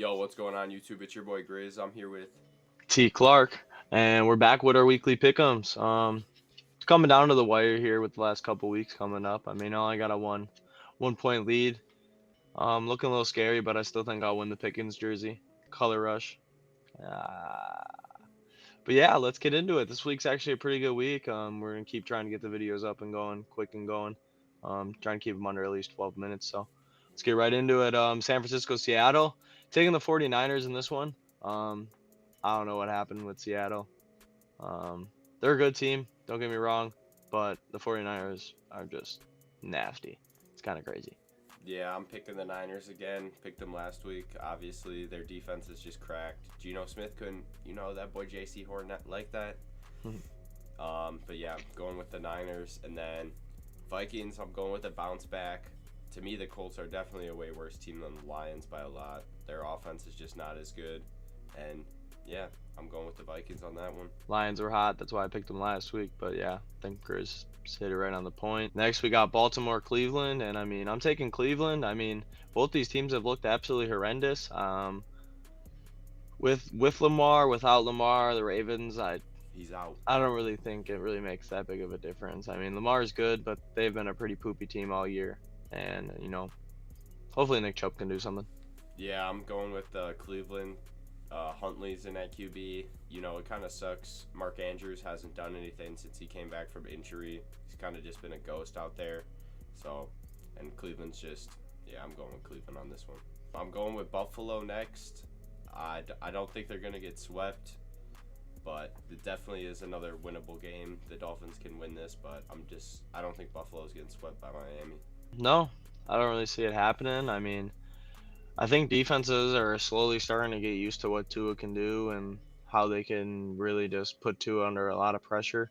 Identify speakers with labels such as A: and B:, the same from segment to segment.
A: Yo, what's going on YouTube? It's your boy Grizz. I'm here with
B: T. Clark, and we're back with our weekly pick'ems. It's coming down to the wire here with the last couple weeks coming up. I mean, I only got a one point lead. Looking a little scary, but I still think I'll win the Pickens jersey. Color rush. Uh, but yeah, let's get into it. This week's actually a pretty good week. We're gonna keep trying to get the videos up and going, quick and going. Trying to keep them under at least 12 minutes. So let's get right into it. San Francisco, Seattle, taking the 49ers in this one. I don't know what happened with Seattle. They're a good team, don't get me wrong, but the 49ers are just nasty. It's kind of crazy.
A: yeah. I'm picking the Niners again. Picked them last week. Obviously, their defense is just cracked. Geno Smith couldn't, that boy J.C. Horn like that. But yeah, I'm going with the Niners, and then Vikings. I'm going with a bounce back. To me, the Colts are definitely a way worse team than the Lions by a lot. Their offense is just not as good, and yeah, I'm going with the Vikings on that one.
B: Lions were hot, that's why I picked them last week, but yeah, I think Grizz hit it right on the point. Next, we got Baltimore, Cleveland, and I mean, I'm taking Cleveland. I mean, both these teams have looked absolutely horrendous. With Lamar, without Lamar, the Ravens,
A: He's out.
B: I don't really think it really makes that big of a difference. I mean, Lamar's good, but they've been a pretty poopy team all year. And, hopefully Nick Chubb can do something.
A: Yeah, I'm going with Cleveland. Huntley's in at QB. It kind of sucks. Mark Andrews hasn't done anything since he came back from injury. He's kind of just been a ghost out there. So, and Cleveland's just, yeah, I'm going with Cleveland on this one. I'm going with Buffalo next. I don't think they're going to get swept, but it definitely is another winnable game. The Dolphins can win this, but I don't think Buffalo's getting swept by Miami.
B: No, I don't really see it happening. I mean, I think defenses are slowly starting to get used to what Tua can do and how they can really just put Tua under a lot of pressure.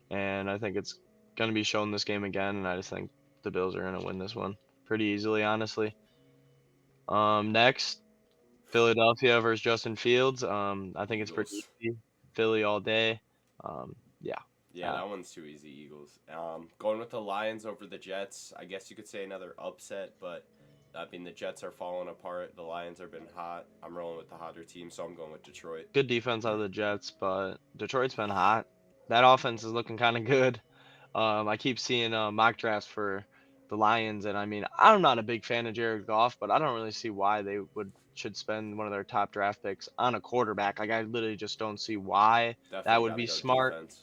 B: And I think it's going to be shown this game again. And I just think the Bills are going to win this one pretty easily, honestly. Next, Philadelphia versus Justin Fields. I think it's pretty
A: Eagles.
B: easy. Philly all day. Yeah.
A: Yeah, that one's too easy, Eagles. Going with the Lions over the Jets. I guess you could say another upset, but I mean, the Jets are falling apart. The Lions have been hot. I'm rolling with the hotter team, so I'm going with Detroit.
B: Good defense out of the Jets, but Detroit's been hot. That offense is looking kind of good. I keep seeing mock drafts for the Lions, and I mean, I'm not a big fan of Jared Goff, but I don't really see why they should spend one of their top draft picks on a quarterback. Like, I literally just don't see why that
A: Definitely
B: would
A: got to
B: be
A: go
B: smart.
A: defense.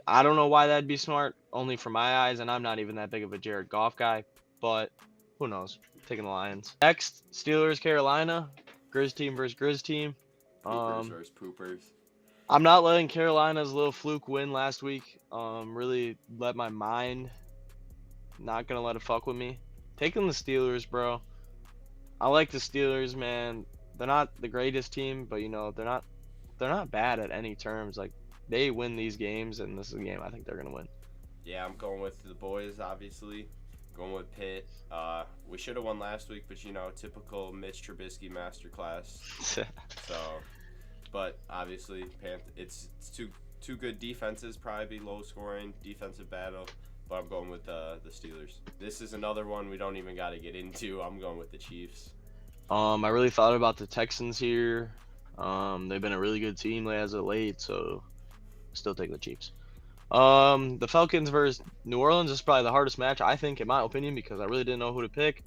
B: I don't know why that'd be smart, only for my eyes, and I'm not even that big of a Jared Goff guy, but who knows? Taking the Lions. Next, Steelers, Carolina, Grizz team versus Grizz team.
A: Poopers
B: Um,
A: versus poopers.
B: I'm not letting Carolina's little fluke win last week. Really let my mind. Not gonna let it fuck with me. Taking the Steelers, bro. I like the Steelers, man. They're not the greatest team, but they're not bad at any terms. Like, they win these games, and this is a game I think they're gonna win.
A: Yeah, I'm going with the boys, obviously. Going with Pitt. We should have won last week, but typical Mitch Trubisky masterclass. So, but obviously, it's two good defenses. Probably be low scoring defensive battle. But I'm going with the Steelers. This is another one we don't even got to get into. I'm going with the Chiefs.
B: I really thought about the Texans here. They've been a really good team as of late, so still take the Chiefs. The Falcons versus New Orleans is probably the hardest match, I think, in my opinion, because I really didn't know who to pick.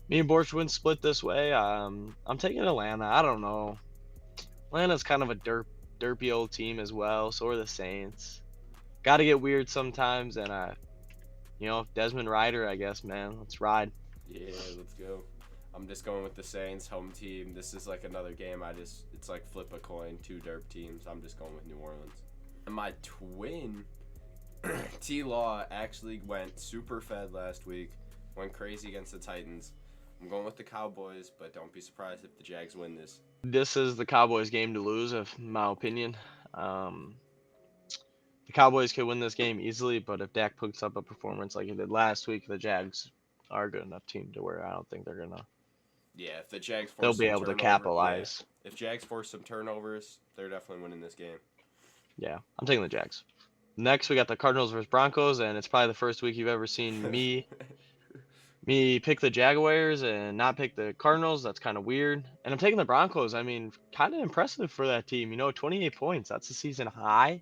B: Me and Borch went split this way. I'm taking Atlanta. I don't know. Atlanta's kind of a derpy old team as well. So are the Saints. Got to get weird sometimes, and Desmond Ryder, I guess, man. Let's ride.
A: Yeah, let's go. I'm just going with the Saints home team. This is like another game. It's like flip a coin, two derp teams. I'm just going with New Orleans. And my twin, T Law, actually went super fed last week. Went crazy against the Titans. I'm going with the Cowboys, but don't be surprised if the Jags win this.
B: This is the Cowboys' game to lose, in my opinion. The Cowboys could win this game easily, but if Dak puts up a performance like he did last week, the Jags are a good enough team to where I don't think they're gonna.
A: Yeah, if the Jags
B: They'll
A: force
B: be
A: some
B: able to
A: turnover,
B: capitalize.
A: if Jags force some turnovers, they're definitely winning this game.
B: Yeah, I'm taking the Jags. Next, we got the Cardinals versus Broncos, and it's probably the first week you've ever seen me me pick the Jaguars and not pick the Cardinals. That's kind of weird. And I'm taking the Broncos. I mean, kind of impressive for that team. 28 points. That's a season high.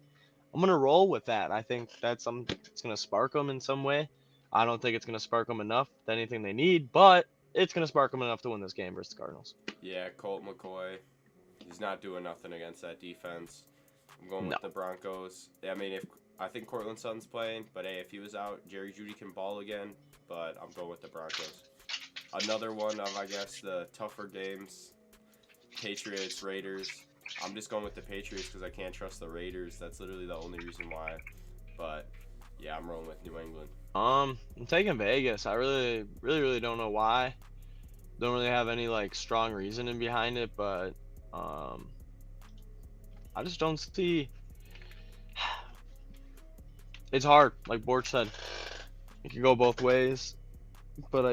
B: I'm gonna roll with that. I think that's something that's gonna spark them in some way. I don't think it's gonna spark them enough to anything they need, but it's gonna spark them enough to win this game versus the Cardinals.
A: Yeah, Colt McCoy. He's not doing nothing against that defense. I'm going
B: No.
A: with the Broncos. I mean, if I think Cortland Sutton's playing, but hey, if he was out, Jerry Jeudy can ball again. But I'm going with the Broncos. Another one of, I guess, the tougher games. Patriots, Raiders. I'm just going with the Patriots because I can't trust the Raiders. That's literally the only reason why. But yeah, I'm rolling with New England.
B: I'm taking Vegas. I really don't know why. Don't really have any like strong reasoning behind it, but I just don't see. It's hard, like Borch said. It can go both ways, but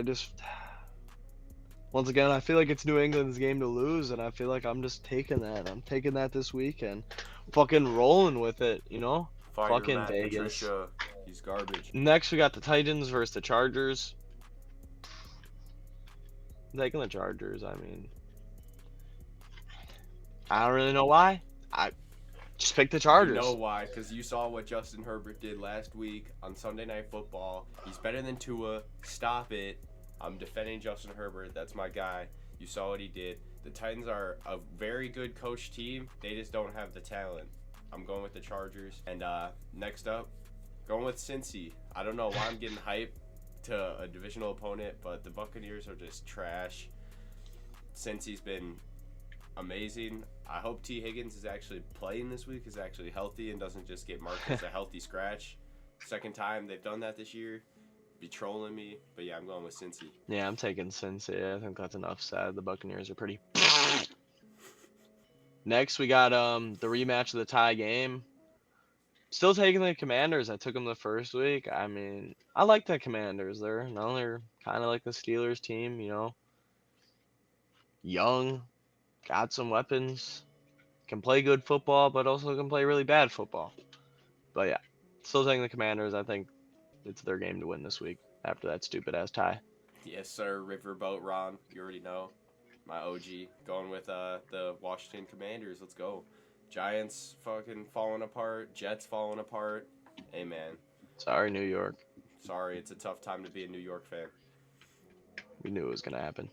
B: once again, I feel like it's New England's game to lose, and I feel like I'm just taking that. I'm taking that this week and fucking rolling with it,
A: Fire
B: Fucking
A: Matt
B: Vegas.
A: Patricia. He's garbage.
B: Next, we got the Titans versus the Chargers. I'm taking the Chargers. I mean, I don't really know why. I just picked the Chargers.
A: You know why? Because you saw what Justin Herbert did last week on Sunday Night Football. He's better than Tua. Stop it. I'm defending Justin Herbert. That's my guy. You saw what he did. The Titans are a very good coach team. They just don't have the talent. I'm going with the Chargers. And next up, going with Cincy. I don't know why I'm getting hyped to a divisional opponent, but the Buccaneers are just trash. Cincy's been amazing. I hope T. Higgins is actually playing this week, is actually healthy, and doesn't just get marked as a healthy scratch. Second time they've done that this year. Be trolling me, but yeah, I'm going with Cincy.
B: Yeah, I'm taking Cincy. I think that's enough said. The Buccaneers are pretty. Next, we got the rematch of the tie game. Still taking the Commanders. I took them the first week. I mean, I like the Commanders. They're kind of like the Steelers team, young, got some weapons, can play good football, but also can play really bad football. But yeah, still taking the Commanders. I think it's their game to win this week after that stupid ass tie.
A: Yes, sir. Riverboat Ron. You already know. My OG. Going with the Washington Commanders. Let's go. Giants fucking falling apart. Jets falling apart. Hey, man.
B: Sorry, New York.
A: Sorry, it's a tough time to be a New York fan.
B: We knew it was going to happen.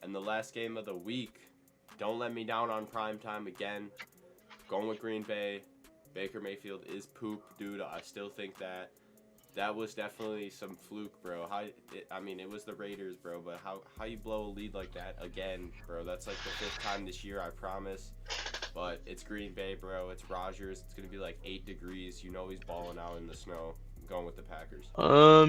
A: And the last game of the week. Don't let me down on primetime again. Going with Green Bay. Baker Mayfield is poop, dude. I still think that. That was definitely some fluke, bro. It was the Raiders, bro, but how you blow a lead like that again, bro? That's like the 5th time this year, I promise. But it's Green Bay, bro. It's Rodgers. It's going to be like 8 degrees. You know he's balling out in the snow. I'm going with the Packers.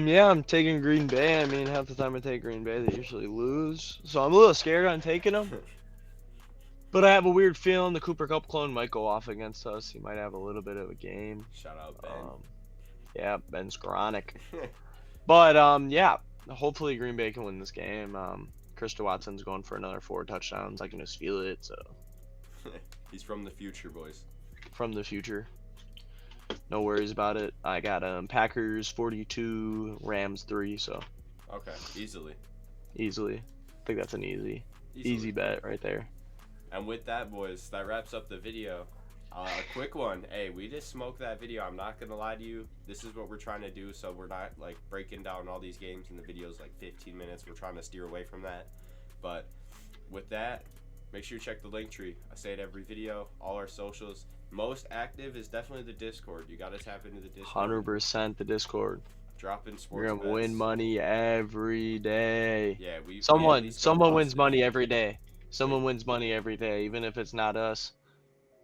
B: Yeah, I'm taking Green Bay. I mean, half the time I take Green Bay, they usually lose. So I'm a little scared on taking them. But I have a weird feeling the Cooper Kupp clone might go off against us. He might have a little bit of a game.
A: Shout out, Ben.
B: Yeah, Ben Skoranek. But yeah, hopefully Green Bay can win this game. Christian Watson's going for another 4 touchdowns. I can just feel it. So
A: He's from the future, boys.
B: From the future. No worries about it. I got Packers 42, Rams 3. So
A: Okay, easily.
B: I think that's an easy bet right there.
A: And with that, boys, that wraps up the video. A quick one. Hey, we just smoked that video. I'm not going to lie to you. This is what we're trying to do, so we're not, like, breaking down all these games in the videos, like, 15 minutes. We're trying to steer away from that. But with that, make sure you check the link tree. I say it every video, all our socials. Most active is definitely the Discord. You got to tap into the Discord.
B: 100% the Discord.
A: Dropping sports
B: We're going to
A: bets.
B: win money every day.
A: Yeah,
B: Someone wins money every day. Someone wins money every day, even if it's not us.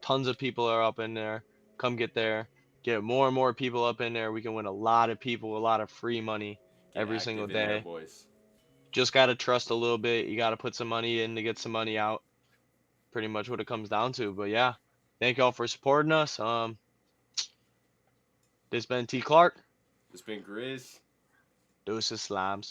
B: Tons of people are up in there. Come get there. Get more and more people up in there. We can win a lot of people, a lot of free money every single day.
A: There, boys.
B: Just got to trust a little bit. You got to put some money in to get some money out. Pretty much what it comes down to. But yeah, thank y'all for supporting us. This been T. Clark.
A: This been Grizz.
B: Deuces Slimes.